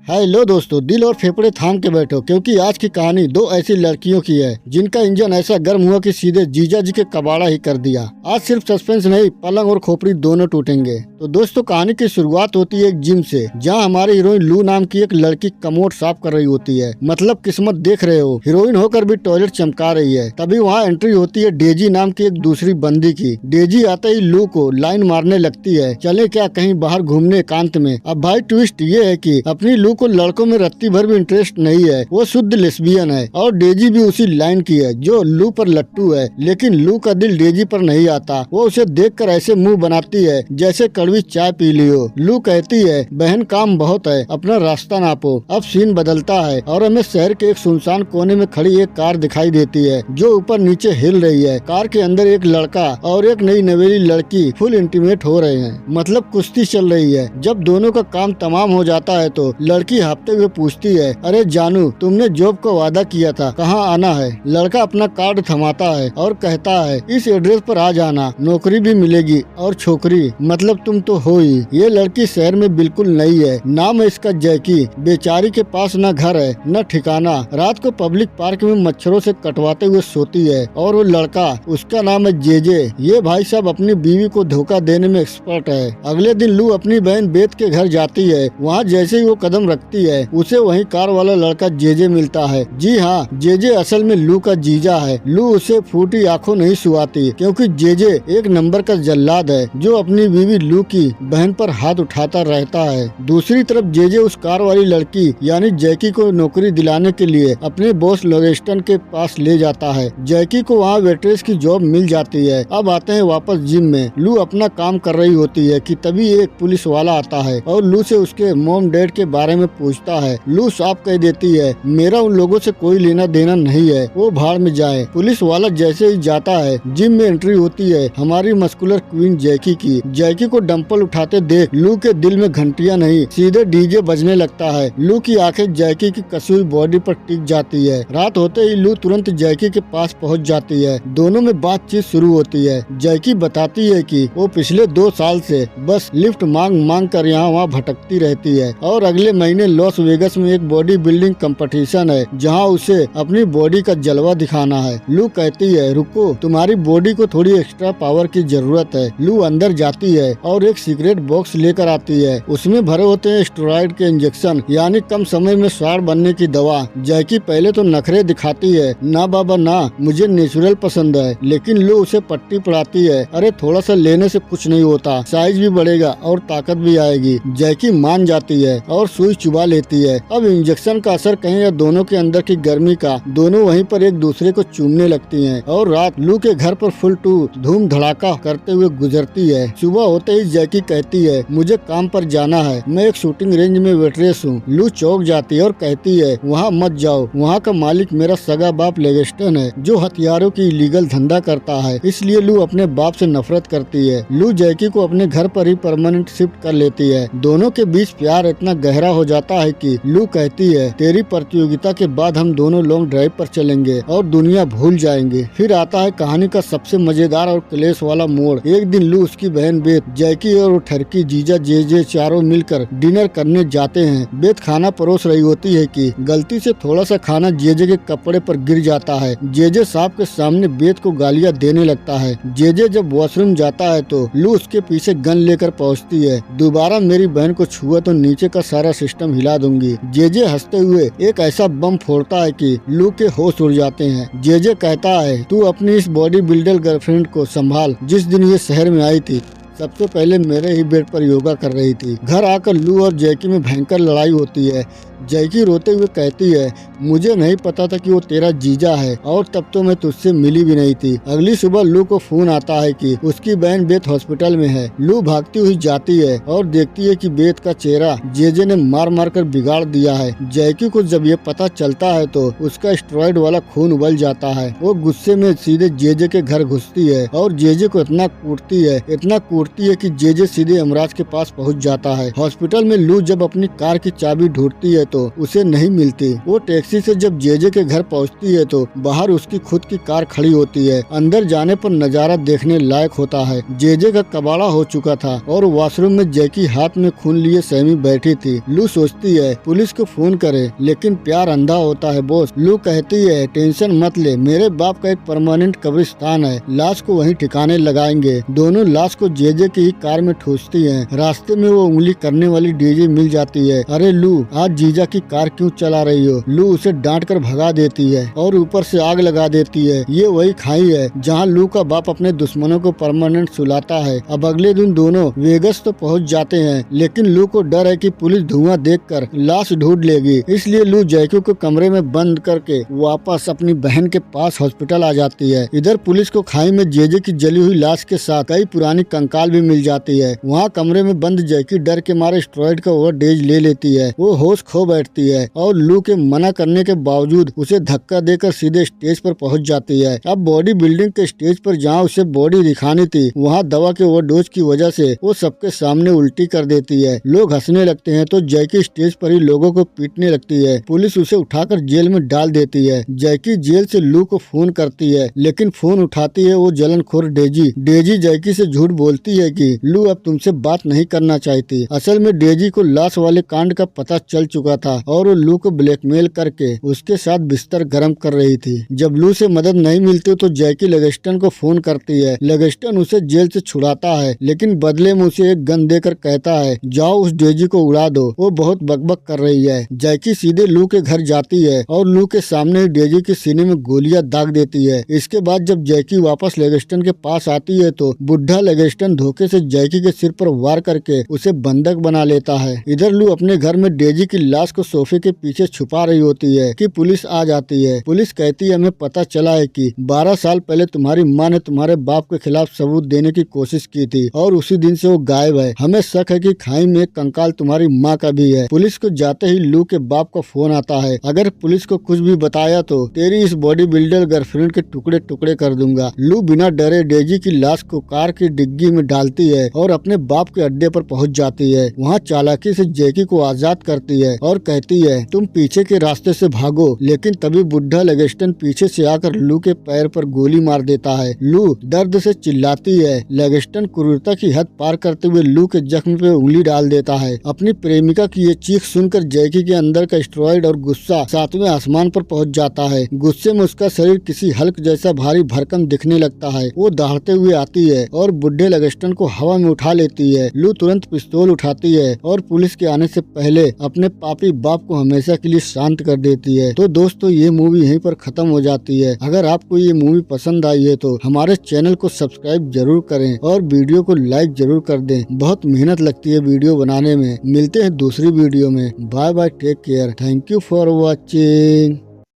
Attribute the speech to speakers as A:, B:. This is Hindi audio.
A: हेलो दोस्तों, दिल और फेफड़े थाम के बैठो क्योंकि आज की कहानी दो ऐसी लड़कियों की है जिनका इंजन ऐसा गर्म हुआ कि सीधे जीजा जी के कबाड़ा ही कर दिया। आज सिर्फ सस्पेंस नहीं, पलंग और खोपड़ी दोनों टूटेंगे। तो दोस्तों, कहानी की शुरुआत होती है एक जिम से, जहां हमारी हीरोइन लू नाम की एक लड़की कमोड साफ कर रही होती है। मतलब किस्मत देख रहे हो, हीरोइन होकर भी टॉयलेट चमका रही है। तभी वहाँ एंट्री होती है डेजी नाम की एक दूसरी बंदी की। डेजी आते ही लू को लाइन मारने लगती है, चले क्या कहीं बाहर घूमने एकांत में। अब भाई ट्विस्ट ये है कि अपनी लू को लड़कों में रत्ती भर भी इंटरेस्ट नहीं है, वो शुद्ध लेस्बियन है और डेजी भी उसी लाइन की है जो लू पर लट्टू है। लेकिन लू का दिल डेजी पर नहीं आता, वो उसे देखकर ऐसे मुंह बनाती है जैसे कड़वी चाय पी ली हो। लू कहती है, बहन काम बहुत है, अपना रास्ता नापो। अब सीन बदलता है और हमें शहर के एक सुनसान कोने में खड़ी एक कार दिखाई देती है जो ऊपर नीचे हिल रही है। कार के अंदर एक लड़का और एक नई नवेली लड़की फुल इंटीमेट हो रहे हैं, मतलब कुश्ती चल रही है। जब दोनों का काम तमाम हो जाता है तो लड़की हाँफते हुए पूछती है, अरे जानू, तुमने जॉब का वादा किया था, कहाँ आना है? लड़का अपना कार्ड थमाता है और कहता है, इस एड्रेस पर आ जाना, नौकरी भी मिलेगी और छोकरी, मतलब तुम तो हो ही। ये लड़की शहर में बिल्कुल नई है, नाम है इसका जैकी। बेचारी के पास न घर है न ठिकाना, रात को पब्लिक पार्क में मच्छरों से कटवाते हुए सोती है। और वो लड़का, उसका नाम है जेजे। ये भाई साहब अपनी बीवी को धोखा देने में एक्सपर्ट है। अगले दिन लू अपनी बहन बेत के घर जाती है। वहाँ जैसे ही वो कदम रखती है उसे वही कार वाला लड़का जेजे मिलता है। जी हाँ, जेजे असल में लू का जीजा है। लू उसे फूटी आंखों नहीं सुहाती क्योंकि जेजे एक नंबर का जल्लाद है जो अपनी बीवी लू की बहन पर हाथ उठाता रहता है। दूसरी तरफ जेजे उस कार वाली लड़की यानी जैकी को नौकरी दिलाने के लिए अपने बॉस लोरेस्टन के पास ले जाता है। जैकी को वहाँ वेट्रेस की जॉब मिल जाती है। अब आते हैं वापस जिम में। लू अपना काम कर रही होती है कि तभी एक पुलिस वाला आता है और लू से उसके मॉम डैड के बारे में पूछता है। लू साफ कह देती है, मेरा उन लोगों से कोई लेना देना नहीं है, वो भाड़ में जाए। पुलिस वाला जैसे ही जाता है, जिम में एंट्री होती है हमारी मस्कुलर क्वीन जैकी की। जैकी को डंपल उठाते देख लू के दिल में घंटियां नहीं सीधे डीजे बजने लगता है। लू की आंखें जैकी की कसी हुई बॉडी पर टिक जाती है। रात होते ही लू तुरंत जैकी के पास पहुंच जाती है। दोनों में बातचीत शुरू होती है। जैकी बताती है कि वो पिछले 2 साल से बस लिफ्ट मांग मांग कर यहाँ वहाँ भटकती रहती है और अगले महीने लॉस वेगस में एक बॉडी बिल्डिंग कंपटीशन है जहाँ उसे अपनी बॉडी का जलवा दिखाना है। लू कहती है, रुको, तुम्हारी बॉडी को थोड़ी एक्स्ट्रा पावर की जरूरत है। लू अंदर जाती है और एक सीक्रेट बॉक्स लेकर आती है। उसमें भरे होते हैं स्टेरॉइड के इंजेक्शन यानी कम समय में स्वाड़ बनने की दवा। जैकी पहले तो नखरे दिखाती है, ना बाबा ना, मुझे नेचुरल पसंद है। लेकिन लू उसे पट्टी पड़ाती है, अरे थोड़ा सा लेने से कुछ नहीं होता, साइज भी बढ़ेगा और ताकत भी आएगी। जैकी मान जाती है और सुई चुबा लेती है। अब इंजेक्शन का असर कहीं या दोनों के अंदर की गर्मी का, दोनों वहीं पर एक दूसरे को चूमने लगती हैं। और रात लू के घर पर फुल टू धूम धड़ाका करते हुए गुजरती है। सुबह होते ही जैकी कहती है, मुझे काम पर जाना है, मैं एक शूटिंग रेंज में वेट्रेस हूँ। लू चौंक जाती है और कहती है, वहाँ मत जाओ, वहाँ का मालिक मेरा सगा बाप लेवेस्टन है जो हथियारों की इलीगल धंधा करता है। इसलिए लू अपने बाप से नफरत करती है। लू जैकी को अपने घर पर ही परमानेंट शिफ्ट कर लेती है। दोनों के बीच प्यार इतना गहरा हो जाता है कि लू कहती है, तेरी प्रतियोगिता के बाद हम दोनों लॉन्ग ड्राइव पर चलेंगे और दुनिया भूल जाएंगे। फिर आता है कहानी का सबसे मजेदार और क्लेश वाला मोड़। एक दिन लू, उसकी बहन बेत, जैकी और ठरकी जीजा जेजे चारों मिलकर डिनर करने जाते हैं। बेत खाना परोस रही होती है कि गलती से थोड़ा सा खाना जेजे के कपड़े पर गिर जाता है। जेजे साहब के सामने बेत को गालियां देने लगता है। जेजे जब वॉशरूम जाता है तो लू उसके पीछे गन लेकर पहुंचती है, दोबारा मेरी बहन को छुआ तो नीचे का सारा सिस्टम हिला दूंगी। जेजे हंसते हुए एक ऐसा बम फोड़ता है कि लू के होश उड़ जाते हैं। जेजे कहता है, तू अपनी इस बॉडी बिल्डर गर्लफ्रेंड को संभाल, जिस दिन ये शहर में आई थी सबसे पहले मेरे ही बेड पर योगा कर रही थी। घर आकर लू और जैकी में भयंकर लड़ाई होती है। जैकी रोते हुए कहती है, मुझे नहीं पता था कि वो तेरा जीजा है और तब तो मैं तुझसे मिली भी नहीं थी। अगली सुबह लू को फोन आता है कि उसकी बहन बेत हॉस्पिटल में है। लू भागती हुई जाती है और देखती है कि बेत का चेहरा जेजे ने मार मार कर बिगाड़ दिया है। जैकी को जब ये पता चलता है तो उसका स्टेरॉइड वाला खून उबल जाता है। वो गुस्से में सीधे जेजे के घर घुसती है और जेजे को इतना कूटती है कि जेजे सीधे यमराज के पास पहुंच जाता है। हॉस्पिटल में लू जब अपनी कार की चाबी ढूंढती है तो उसे नहीं मिलती। वो टैक्सी से जब जेजे के घर पहुंचती है तो बाहर उसकी खुद की कार खड़ी होती है। अंदर जाने पर नजारा देखने लायक होता है। जेजे का कबाड़ा हो चुका था और वॉशरूम में जैकी हाथ में खून लिए सहमी बैठी थी। लू सोचती है पुलिस को फोन करे, लेकिन प्यार अंधा होता है बॉस। लू कहती है टेंशन मत ले, मेरे बाप का एक परमानेंट कब्रिस्तान है, लाश को वहीं ठिकाने लगाएंगे। दोनों लाश को जेजे की ही कार में ठूसती हैं। रास्ते में वो उंगली करने वाली डीजे मिल जाती है। अरे लू, आज जीजा की कार क्यों चला रही हो? लू उसे डांट कर भगा देती है और ऊपर से आग लगा देती है। ये वही खाई है जहाँ लू का बाप अपने दुश्मनों को परमानेंट सुलाता है। अब अगले दिन दोनों वेगस तो पहुँच जाते हैं, लेकिन लू को डर है कि पुलिस धुआं देखकर लाश ढूंढ लेगी। इसलिए लू जैकी को कमरे में बंद करके वापस अपनी बहन के पास हॉस्पिटल आ जाती है। इधर पुलिस को खाई में जेजे की जली हुई लाश के साथ कई पुरानी कंकाल भी मिल जाती है। वहाँ कमरे में बंद जैकी डर के मारे स्टेरॉइड का ओवरडोज ले लेती है। वो होश खो बैठती है और लू के मना करने के बावजूद उसे धक्का देकर सीधे स्टेज पर पहुंच जाती है। अब बॉडी बिल्डिंग के स्टेज पर जहाँ उसे बॉडी दिखानी थी, वहाँ दवा के ओवरडोज की वजह से वो सबके सामने उल्टी कर देती है। लोग हंसने लगते हैं तो जैकी स्टेज पर ही लोगों को पीटने लगती है। पुलिस उसे उठाकर जेल में डाल देती है। जैकी जेल से लू को फोन करती है, लेकिन फोन उठाती है वो जलनखोर डेजी। डेजी जैकी से झूठ बोलती है कि लू अब तुमसे बात नहीं करना चाहती। असल में डेजी को लाश वाले कांड का पता चल चुका था और वो लू को ब्लैकमेल करके उसके साथ बिस्तर गर्म कर रही थी। जब लू से मदद नहीं मिलती तो जैकी लेगस्टन को फोन करती है। लेगस्टन उसे जेल से छुड़ाता है, लेकिन बदले में उसे एक गन देकर कहता है जाओ उस डेजी को उड़ा दो, वो बहुत बकबक कर रही है। जैकी सीधे लू के घर जाती है और लू के सामने ही डेजी के सीने में गोलियां दाग देती है। इसके बाद जब जैकी वापस लेगस्टन के पास आती है तो बुढ़ा लेगस्टन धोखे से जैकी के सिर पर वार करके उसे बंधक बना लेता है। इधर लू अपने घर में डेजी की लाश को सोफे के पीछे छुपा रही होती है कि पुलिस आ जाती है। पुलिस कहती है हमें पता चला है कि 12 साल पहले तुम्हारी माँ ने तुम्हारे बाप के खिलाफ सबूत देने की कोशिश की थी और उसी दिन से वो गायब है। हमें शक है कि खाई में एक कंकाल तुम्हारी माँ का भी है। पुलिस को जाते ही लू के बाप का फोन आता है, अगर पुलिस को कुछ भी बताया तो तेरी इस बॉडी बिल्डर गर्लफ्रेंड के टुकड़े टुकड़े कर दूंगा। लू बिना डरे डेजी की लाश को कार की डिग्गी में डालती है और अपने बाप के अड्डे पर पहुंच जाती है। वहां चालाकी से जैकी को आजाद करती है और कहती है तुम पीछे के रास्ते से भागो, लेकिन तभी बुढ़ा लेगस्टन पीछे से आकर लू के पैर पर गोली मार देता है। लू दर्द से चिल्लाती है। लेगस्टन क्रूरता की हद पार करते हुए लू के जख्म पे उंगली डाल देता है। अपनी प्रेमिका की ये चीख सुनकर जैकी के अंदर का स्टेरॉइड और गुस्सा 7वें आसमान पर पहुंच जाता है। गुस्से में उसका शरीर किसी हल्क जैसा भारी भरकम दिखने लगता है। वो दहाड़ते हुए आती है और बुढ़े लेगस्टन को हवा में उठा लेती है। लू तुरंत पिस्तौल उठाती है और पुलिस के आने से पहले अपने पापी बाप को हमेशा के लिए शांत कर देती है। तो दोस्तों ये मूवी यहीं पर खत्म हो जाती है। अगर आपको ये मूवी पसंद आई है तो हमारे चैनल को सब्सक्राइब जरूर करें और वीडियो को लाइक जरूर कर दें। बहुत मेहनत लगती है वीडियो बनाने में। मिलते हैं दूसरी वीडियो में। Bye bye, take care, thank you for watching.